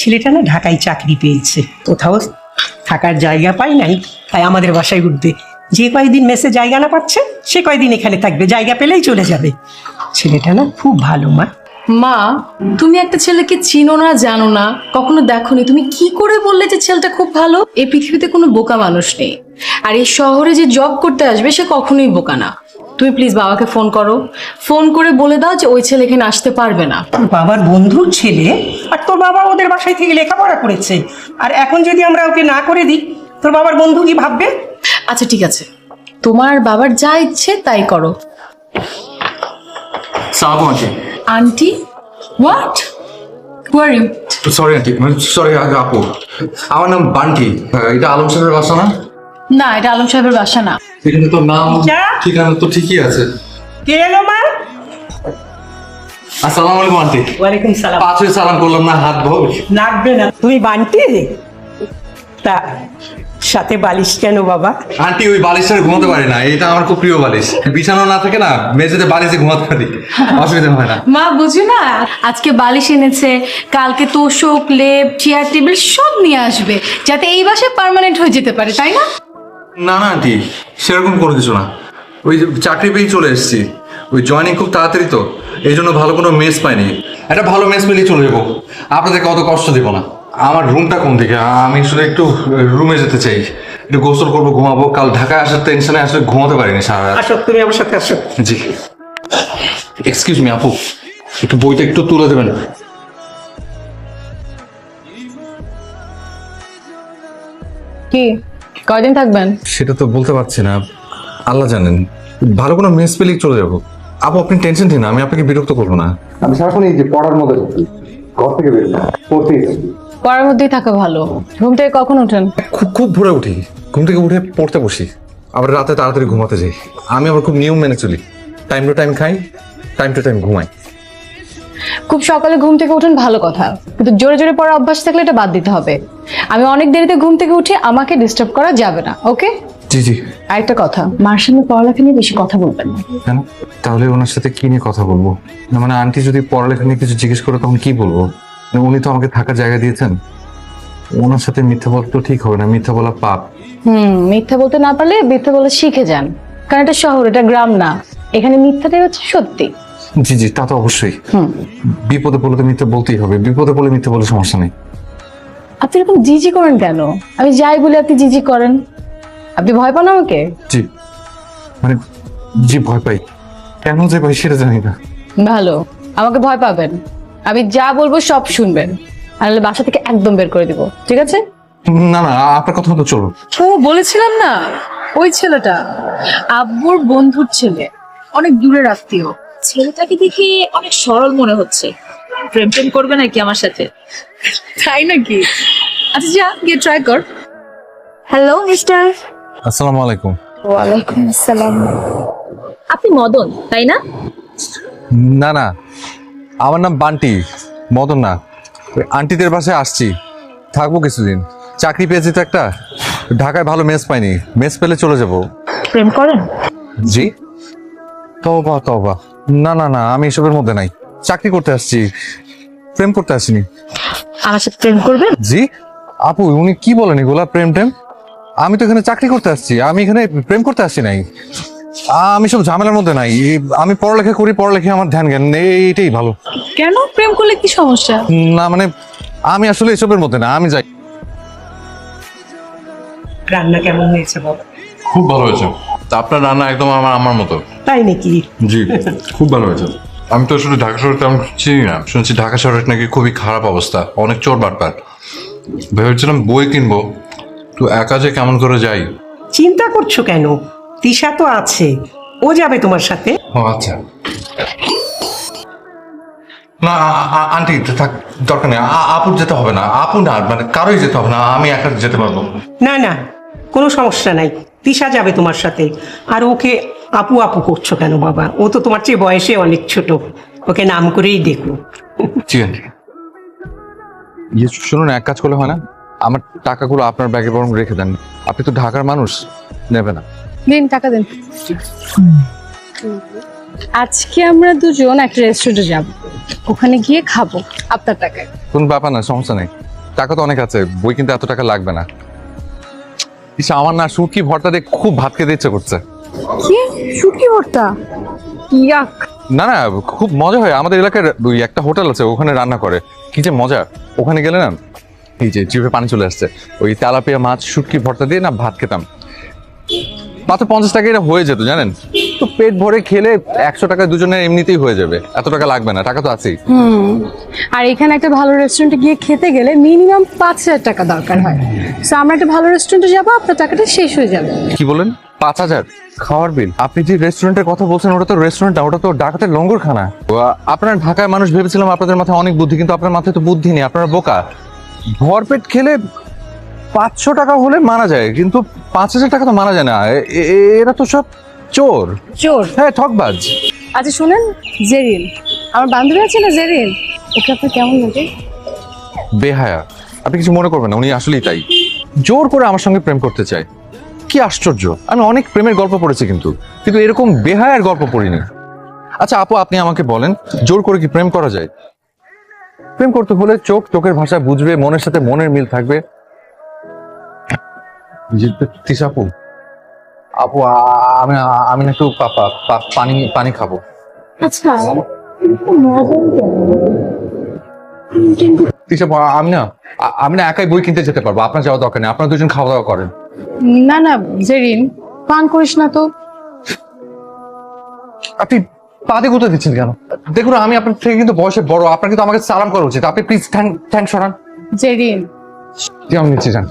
ছেলেটা না ঢাকায় চাকরি পেয়েছে, কোথাও থাকার জায়গা পাই নাই, তাই আমাদের বাসায় উঠবে। যে কয়দিন মেসে জায়গা না পাচ্ছে সে কয়দিন এখানে থাকবে, জায়গা পেলেই চলে যাবে। ছেলেটা না খুব ভালো মা। মা, তুমি একটা ছেলেকে চিনো না, জানো না, কখনো দেখোনি, তুমি কি করে বললে যে ছেলেটা খুব ভালো? এই পৃথিবীতে কোনো বোকা মানুষ নেই, আর এই শহরে যে জব করতে আসবে সে কখনোই বোকা না। তুমি প্লিজ বাবাকে ফোন করো, ফোন করে বলে দাও যে ওই ছেলে এখানে আসতে পারবে না। তোর বাবার বন্ধুর ছেলে, আর তোর বাবা ওদের বাসায় থেকে লেখাপড়া করেছে, আর এখন যদি আমরা ওকে না করে দিই তোর বাবার বন্ধু কি ভাববে? আচ্ছা ঠিক আছে, তোমার বাবার যা ইচ্ছে তাই করো। সালাম aunty. Aunty? What? Who are you? Sorry aunty, sorry আপু, আমার নাম বান্টি। এটা আলম সাহেবের বাসা না? না, এটা আলম সাহেবের বাসা না। এখানে তো নাম যা। ঠিকানা তো ঠিকই আছে। কে এলো মা? আসসালামু আলাইকুম আন্টি। ওয়ালাইকুম সালাম। পাঁচে সালাম করলাম না, হাত ধোবে। লাগবে না। তুমি বান্টি? তা সাথে বালিশ কেন বাবা? আন্টি ওই বালিশটা ঘুমাতে পারি না, এটা আমার খুব প্রিয় বালিশ। বিছানা না থাকে না, মেঝেতে বালিশে ঘুমাতে পারি, অসুবিধা হয় না। মা বুঝি না, আজকে বালিশ এনেছে, কালকে তোষক, লেপ, চেয়ার টেবিল সব নিয়ে আসবে, যাতে এই বাসায় পার্মানেন্ট হয়ে যেতে পারে, তাই না? না না আন্টি, সেরকম কোনো কিছু না। ওই যে চাকরি পেয়েই চলে এসেছি, ওই জয়েনিং খুব তাড়াতাড়ি তো, এই জন্য ভালো কোনো মেস পাইনি। একটা ভালো মেস পেলেই চলে যাবো, আপনাদেরকে অত কষ্ট দেবো না। আমার রুমটা কোন দিকে? আমি শুধু একটু রুমে যেতে চাই, একটু গোসল করবো, ঘুমাবো। কাল ঢাকায় আসার টেনশনে আসলে ঘুমাতে পারিনি সারা রাত। আসো, তুমি আমার সাথে আসো। জি, এক্সকিউজ মি আপু, একটু বইটা একটু তুলে দেবেন। কি কয়দিন থাকবেন? সেটা তো বলতে পারছি না, আল্লাহ জানেন। ভালো কোনো মেস পেলেই চলে যাবো। আপু আপনি টেনশন নিন না, আমি আপনাকে বিরক্ত করবো না। আমি সারাক্ষণ এই যে পড়ার মধ্যে ঘর থেকে বের না, পড়তেই থাকি। পড়ার মধ্যেই থাকা ভালো। ঘুম থেকে কখন ওঠেন? খুব খুব ভোরে উঠি, ঘুম থেকে উঠে পড়তে বসি, আবার রাতে তাড়াতাড়ি ঘুমাতে যাই। আমি আবার খুব নিয়ম মেনে চলি, টাইম টু টাইম খাই, টাইম টু টাইম ঘুমাই। খুব সকালে ঘুম থেকে ওঠেন ভালো কথা, কিন্তু জোরে জোরে পড়ার অভ্যাস থাকলে এটা বাদ দিতে হবে। আমি অনেক দেরিতে ঘুম থেকে উঠে, আমাকে ডিস্টার্ব করা যাবে না, ওকে? জি জি। আরেকটা কথা, মার সামনে পড়ালেখা নিয়ে বেশি কথা বলবেন না। কেন? তাহলে ওনার সাথে কি নিয়ে কথা বলবো? না মানে আন্টি যদি পড়ালেখা নিয়ে কিছু জিজ্ঞেস করে তখন কি বলবো? না, উনি তো আমাকে থাকার জায়গা দিয়েছেন, ওনার সাথে মিথ্যা বলা তো ঠিক হবে না, মিথ্যা বলা পাপ। মিথ্যা বলতে না পারলে মিথ্যা বলা শিখে যান, কারণ এটা শহর, এটা গ্রাম না। এখানে মিথ্যাটাই হচ্ছে সত্যি। জি জি, তা তো অবশ্যই। বিপদে পড়লে তো মিথ্যা বলতেই হবে, বিপদে পড়লে মিথ্যা বলে সমস্যা নেই। আপনি এরকম জিজি করেন কেন? আমি যাই বলে আপনি জিজি করেন। আপনি ভয় পান আমাকে? জি মানে, জি ভয় পাই, কেন যে ভাই সেটা জানি না। ভালো, আমাকে ভয় পাবেন। আমি যা বলবো সব শুনবেন, আর নাহলে বাসা থেকে একদম বের করে দিব, ঠিক আছে? না না, আপনার কথা তো চলো। ও বলেছিলাম না, ওই ছেলেটা আব্বুর বন্ধুর ছেলে, অনেক দূরের আত্মীয়। ছেলেটাকে দেখে অনেক সরল মনে হচ্ছে, প্রেম প্রেম করবে নাকি আমার সাথে? তাই নাকি? আচ্ছা যা গিয়ে ট্রাই কর। Hello mister. আসসালামু আলাইকুম। ওয়ালাইকুম আসসালাম। আপনি মদন তাই না? না না, আমার নাম বান্টি, মদন না। ওই আন্টিদের বাসায় আসছি, থাকবো কিছুদিন। চাকরি পেয়েছি তো একটা, ঢাকায় ভালো মেস পাইনি, মেস পেলে চলে যাব। প্রেম করেন? জি? তওবা তওবা, না না না, আমি এসবের মধ্যে নাই। চাকরি করতে আসছি, প্রেম করতে আসিনি। আমার সাথে প্রেম করবেন? জি? আপু উনি কি বলেন এগুলা? প্রেম টেম? আমি তো এখানে চাকরি করতে আসছি, আমি এখানে প্রেম করতে আসছি নাই। আমি সব ঝামেলার মধ্যে নাই, আমি পড়ালেখা করি, পড়ালেখা আমার ধ্যান জ্ঞান এইটাই ভালো। কেন? প্রেম করলে কি সমস্যা? না মানে, আমি আসলে এসবের মধ্যে না, আমি যাই। রান্না কেমন হয়েছে বাবা? খুব ভালো হয়েছে। তা আপনার রান্না একদম আমার আমার মতো। তাই নাকি? জি, খুব ভালো হয়েছে। আমি তো আসলে ঢাকা শহর তেমন চিনি না, শুনছি ঢাকা শহরের নাকি খুবই খারাপ অবস্থা, অনেক চোর বাটপার। ভেবেছিলাম বই কিনবো, তো একা যে কেমন করে যাই। চিন্তা করছো কেন? তিশা তো আছে, ও যাবে তোমার সাথে। ও আচ্ছা। না আন্টি থাক, দরকার নেই। আপুর যেতে হবে না, আপু না মানে কারোই যেতে হবে না, আমি একা যেতে পারবো। না না, কোনো সমস্যা নাই, তিশা যাবে তোমার সাথে। আর ওকে আপু আপু করছো কেন বাবা? ও তো তোমার চেয়ে বয়সে অনেক ছোট, ওকে নাম করেই দেখো। জি আন্টি। ইয়ে শুনুন, এক কাজ করলে হয় না? আমার টাকাগুলো আপনার ব্যাগে বরং রেখে দেন, আপনি তো ঢাকার মানুষ, নেবে না। দিন টাকা দিন। আজকে আমরা দুজন একটা রেস্টুরেন্টে যাব, ওখানে গিয়ে খাবো আপনার টাকায়। কোন ব্যাপার না, সমস্যা নেই, টাকা তো অনেক আছে, বই কিন্তু এত টাকা লাগবে না। ইস, আমার না শুটকি ভর্তা দিয়ে খুব ভাত খেতে ইচ্ছে করছে। কি শুটকি ভর্তা? ইয়াক। না না, খুব মজা হয়, আমাদের এলাকার ওই একটা হোটেল আছে, ওখানে রান্না করে, কি যে মজা। ওখানে গেলে না, এই যে জিভে পানি চলে আসছে, ওই তেলাপিয়া মাছ শুটকি ভর্তা দিয়ে না ভাত খেতাম, মাত্র 50 টাকা এটা হয়ে যেত জানেন। তো পেট ভরে খেলে 100 টাকা দুজনের এমনিতেই হয়ে যাবে, এত টাকা লাগবে না, টাকা তো আছেই। আর এখানে একটা ভালো রেস্টুরেন্টে গিয়ে খেতে গেলে মিনিমাম 5,000 টাকা দরকার হয়। তো আমরা একটা ভালো রেস্টুরেন্টে যাবো, আপনার টাকাটা শেষ হয়ে যাবে। কি বলেন 5,000 খাওয়ার বিল? আপনি যে রেস্টুরেন্টের কথা বলছেন ওটা তো রেস্টুরেন্ট না, ওটা তো ডাকাতের লঙ্গরখানা। আপনার ঢাকায় মানুষ ভেবেছিলাম আপনাদের মাথায় অনেক বুদ্ধি, কিন্তু আপনার মাথায় তো বুদ্ধি নেই, আপনারা বোকা। ভরপেট খেলে 500 টাকা হলে মানা যায়, কিন্তু 5,000 টাকা তো মানা যায় না। এরা তো সব চোর। চোর? হ্যাঁ, ঠকবাজ। আচ্ছা শোনেন, জেরিন, আমার বান্ধবী আছে না জেরিন, ওকে আপনার কেমন লাগে? বেহায়া। আপনি কিছু মনে করবেন না, উনি আসলেই তাই, জোর করে আমার সঙ্গে প্রেম করতে চায়। কি আশ্চর্য, আমি অনেক প্রেমের গল্প পড়েছি, কিন্তু কিন্তু এরকম বেহায়ার গল্প পড়িনি। আচ্ছা আপু, আপনি আমাকে বলেন, জোর করে কি প্রেম করা যায়? প্রেম করতে হলে চোখের ভাষা বুঝবে, মনের সাথে মনের মিল থাকবে। তিশা আপু, আপু আমি আমি না একটু পানি খাবো। আচ্ছা তিশা আপু, আমি না একাই বই কিনতে যেতে পারবো, আপনার যাওয়া দরকার নেই, আপনারা দুজন খাওয়া দাওয়া করেন। না না জেরিন, পান করিস না তো। আপনি পাতে গুঁতো দিচ্ছেন কেন? দেখুন, আমি আপনার থেকে কিন্তু বয়সে বড়, আপনার কিন্তু আমাকে সালাম করা উচিত। আপনি প্লিজ থ্যাংক সরান। জেরিন আমি নিচ্ছি, যান।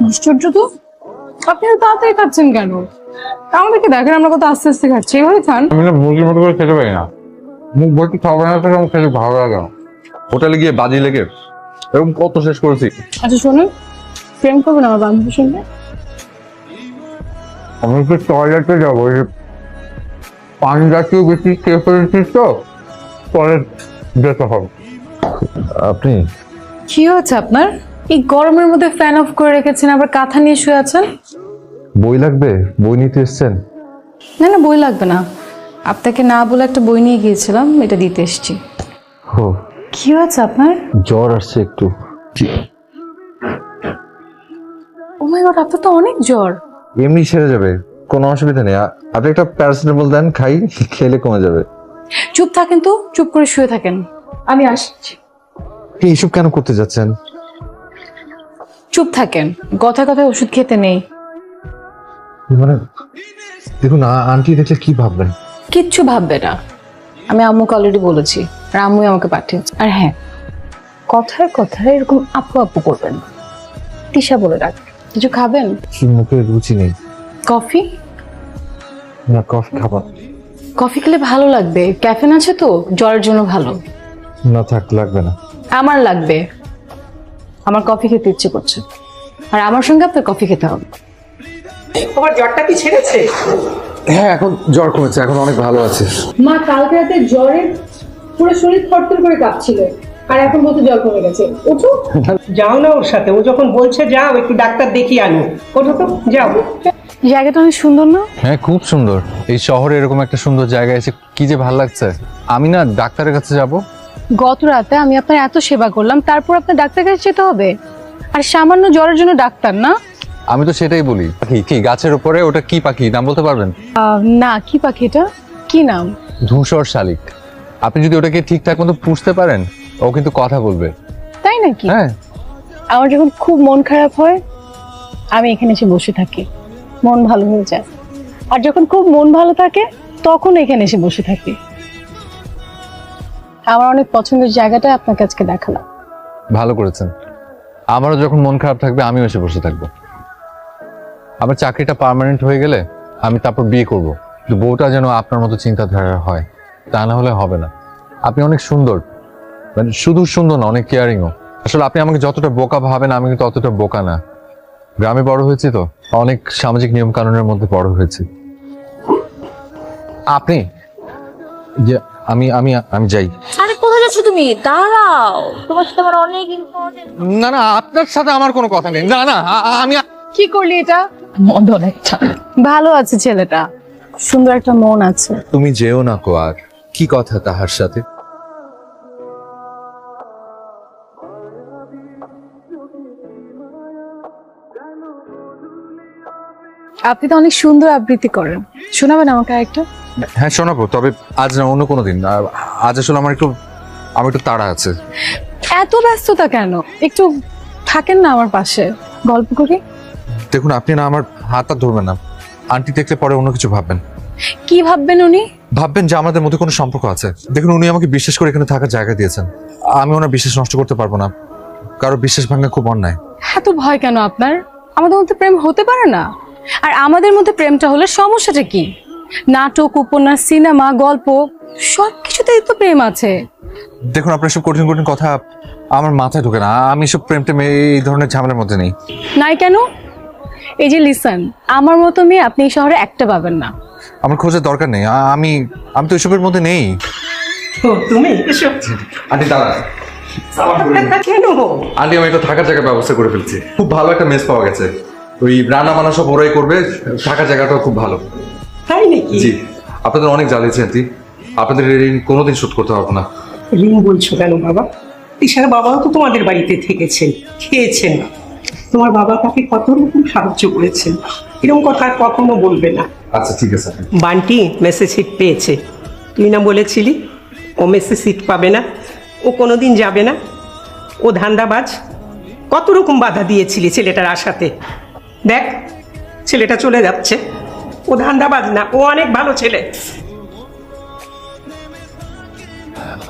আশ্চর্য তো, আপনি তো তাড়াতাড়ি খাচ্ছেন কেন? আমাদেরকে দেখেন আমরা কত আস্তে আস্তে খাচ্ছি, এভাবে খান। আমি না মুরগির মতো করে খেতে পারি না, মুখ ভর্তি খাবার না থাকে, খেতে ভালো লাগে না। হোটেলে গিয়ে বাজি লেগে এরকম কত শেষ করেছি। আচ্ছা শোনেন, প্রেম করবেন আমার বান্ধবীর সঙ্গে? আমি তো টয়লেটে যাবো, পানি জাতীয় বেশি খেয়ে ফেলেছিস তো, পরে যেতে হবে। আপনি কি হচ্ছে আপনার? এই গরমের মধ্যে ফ্যান অফ করে রেখেছেন, আবার কাঁথা নিয়ে শুয়ে আছেন। বই লাগবে? বই নিতে এসছেন? না না, বই লাগবে না, আপনাকে না বলে একটা বই নিয়ে গিয়েছিলাম, এটা দিতে এসেছি। ও, কি হয়েছে আপনার? জ্বর আসছে একটু। ও মাই গড, আপনার তো অনেক জ্বর। এমনি সেরে যাবে, কোনো অসুবিধা নেই। আপনি একটা প্যারাসিটামল দেন, খাই, খেলে কমে যাবে। চুপ থাকেন তো, চুপ করে শুয়ে থাকেন, আমি আসছি। আপনি এইসব কেন করতে যাচ্ছেন? চুপ থাকেন, কথায় কথায় ওষুধ খেতে নেই। মানে দেখুন, আন্টি দেখলে কি ভাববেন? কিচ্ছু ভাববে না, আমি আম্মুকে অলরেডি বলেছি, আর আম্মুই আমাকে পাঠিয়েছে। আর হ্যাঁ, কথায় কথায় এরকম আপু আপু করবেন না, তিশা বলে রাখ। কিছু খাবেন? মুখে রুচি নেই। কফি? না, কফি খাবার। কফি খেলে ভালো লাগবে, ক্যাফেন আছে তো, জ্বরের জন্য ভালো। না থাক, লাগবে না। আমার লাগবে, আমার কফি খেতে ইচ্ছে করছে, আর আমার সঙ্গে আপনার কফি খেতে হবে। তোমার জ্বরটা কি ছেড়েছে? হ্যাঁ, এখন জ্বর কমেছে, এখন অনেক ভালো আছে। মা কালকে রাতে জ্বরে পুরো শরীর থরথর করে কাঁপছিল, আর এখন বলতে জ্বর কমে গেছে। ওঠো। যাও না ওর সাথে, ও যখন বলছে যাও একটু ডাক্তার দেখিয়ে আনো, ওঠো তো, যাও। জায়গাটা অনেক সুন্দর না? হ্যাঁ, খুব সুন্দর। এই শহরে এরকম একটা সুন্দর জায়গায় এসে কি যে ভালো লাগছে। আমি না ডাক্তারের কাছে যাব। গত রাতে আমি আপনার এত সেবা করলাম, তারপর আপনার ডাক্তার কাছে যেতে হবে? আর সামান্য জ্বরের জন্য ডাক্তার না? আমি তো সেটাই বলি। পাখি কি গাছের উপরে, ওটা কি পাখি নাম বলতে পারবেন? না, কি পাখি এটা, কি নাম? ধূসর শালিক। আপনি যদি ওটাকে ঠিকঠাক মতো পুষতে পারেন, ও কিন্তু কথা বলবে। তাই নাকি? হ্যাঁ। আমার যখন খুব মন খারাপ হয়, আমি এখানে এসে বসে থাকি, মন ভালো হয়ে যায়। আর যখন খুব মন ভালো থাকে, তখন এখানে এসে বসে থাকি। আমার অনেক পছন্দের জায়গাটা আপনাকে আজকে দেখালাম। ভালো করেছেন। আমারও যখন মন খারাপ থাকবে, আমিও এসে বসে থাকবো। আমার চাকরিটা পার্মানেন্ট হয়ে গেলে আমি তারপর বিয়ে করব, কিন্তু বউটা যেন আপনার মতো চিন্তাধারা হয়, তা না হলে হবে না। আপনি অনেক সুন্দর, মানে শুধু সুন্দর না, অনেক কেয়ারিংও। আসলে আপনি আমাকে যতটা বোকা ভাবেন, আমি কিন্তু অতটা বোকা না। গ্রামে বড় হয়েছি তো, অনেক সামাজিক নিয়ম কানুনের মধ্যে বড় হয়েছি। আপনি যে আমি আমি আমি যাই। আরে কোথায় যাচ্ছ তুমি? দাঁড়াও, তোমার সাথে আমার অনেক ইম্পর্টেন্ট। না না, আপনার সাথে আমার কোনো কথা নেই। না না, আমি কি করলি এটা? মদন একটা। ভালো আছে ছেলেটা, সুন্দর একটা মন আছে। তুমি যেও না কো আর, কি কথা তাহার সাথে? আপনি তো অনেক সুন্দর আবৃত্তি করেন, শোনাবেন আমাকে একটা? হ্যাঁ শোনাবো, তবে আজ না, অন্য কোনো দিন। আজ আসলে আমার একটু তাড়া আছে। এত ব্যস্ততা কেন? একটু থাকেন না আমার পাশে, গল্প করি। দেখুন, আপনি না আমার হাতটা ধরবেন না। আন্টি দেখলে পরে অন্য কিছু ভাববেন। কি ভাববেন উনি? ভাববেন যে আমাদের মধ্যে কোনো সম্পর্ক আছে। দেখুন, উনি আমাকে বিশ্বাস করে এখানে থাকার জায়গা দিয়েছেন। আমি ওনার বিশ্বাস নষ্ট করতে পারবো না। কারো বিশ্বাস ভাঙা খুব অন্যায়। এত ভয় কেন আপনার? আমাদের মধ্যে প্রেম হতে পারে না? আর আমাদের মধ্যে প্রেমটা হলে সমস্যাটা কি? নাটক, উপন্যাস, সিনেমা, গল্প সবকিছুতেই তো প্রেম আছে। দেখুন, আপনার সব কঠিন কঠিন কথা আমার মাথায় ঢোকে না। আমি সব প্রেম টেম এই ধরনের ঝামেলার মধ্যে নেই। নাই কেন? এই যে লিসন, আমার মতো মেয়ে আপনি এই শহরে একটা পাবেন না। আমার খোঁজার দরকার নেই। আমি তো এসবের মধ্যে নেই। ও তুমি এসো। আন্টি দাঁড়া। কেন? আন্টি, আমি একটা থাকার জায়গার ব্যবস্থা করে ফেলছি। খুব ভালো একটা মেস পাওয়া গেছে। ওই রান্না বান্না সব ওরাই করবে। থাকার জায়গাটাও খুব ভালো। তাই নাকি? জি, আপনাদের অনেক জ্বালিয়েছে আন্টি। আপনাদের ঋণ কোনোদিন শোধ করতে পারবো না। ঋণ বলছো কেন বাবা? তিশার বাবাও তো তোমাদের বাড়িতে থেকেছেন, খেয়েছেন। তোমার বাবা তাকে কত রকম সাহায্য করেছেন। এরকম কথা আর কখনো বলবে না। আচ্ছা ঠিক আছে। বান্টি মেসে সিট পেয়েছে। তুই না বলেছিলি ও মেসে সিট পাবে না, ও কোনোদিন যাবে না, ও ধান্দাবাজ। কত রকম বাধা দিয়েছিলি ছেলেটার আশাতে। দেখ, ছেলেটা চলে যাচ্ছে। ও ধান্দাবাজ না, ও অনেক ভালো ছেলে।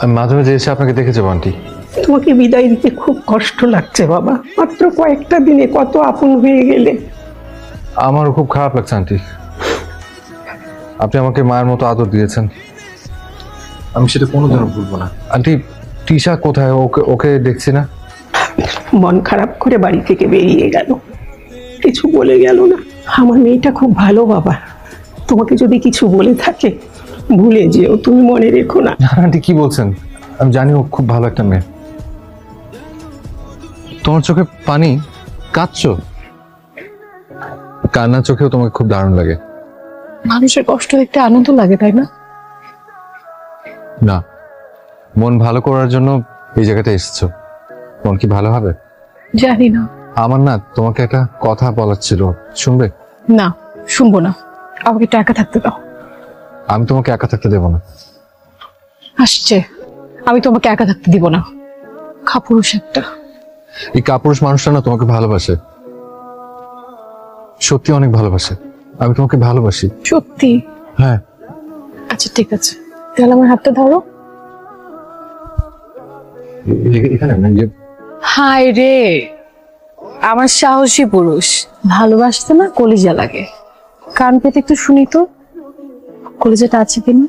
আমি মাঝে মাঝে এসে আপনাকে দেখে যাবো আন্টি। তোমাকে বিদায় দিতে খুব কষ্ট লাগছে বাবা। মাত্র কয়েকটা দিনে কত আপন হয়ে গেলে। আমারও খুব খারাপ লাগছে আন্টি। আপনি আমাকে মায়ের মতো আদর দিয়েছেন, আমি সেটা কোনোদিনও ভুলবো না। আন্টি, টিশা কোথায়? ওকে দেখছি না। মন খারাপ করে বাড়ি থেকে বেরিয়ে গেল, কিছু বলে গেল না। আমার মেয়েটা খুব ভালো বাবা। তোমাকে যদি কিছু বলে থাকে ভুলে যেও, তুমি মনে রেখো না। আন্টি কি বলছেন? আমি জানি ও খুব ভালো একটা মেয়ে। তোমার চোখে পানি, কাঁদছো? কান্না চোখেও তোমাকে খুব দারুণ লাগে। মানুষের কষ্ট দেখতে আনন্দ লাগে, তাই না? না, মন ভালো করার জন্য এই জায়গাটা এসেছো। মন কি ভালো হবে? জানি না। আমার না তোমাকে একটা কথা বলার ছিল, শুনবে? না, শুনবো না। আমাকে একটু একা থাকতে দাও। আমি তোমাকে একা থাকতে দেবো না। আসছে, আমি তোমাকে একা থাকতে দিব না। খাপুরুষ একটা। এই কাপুরুষ মানুষটা না তোমাকে ভালোবাসে, সত্যি অনেক ভালোবাসে। আমি তোমাকে ভালোবাসি। সত্যি? হ্যাঁ। আচ্ছা ঠিক আছে, তাহলে আমার হাতটা ধরো। এখানে হায় রে, আমার সাহসী পুরুষ। ভালোবাসতে না কলিজা লাগে। কান পেতে একটু শুনি তো, কলিজাটা আছে কিনা।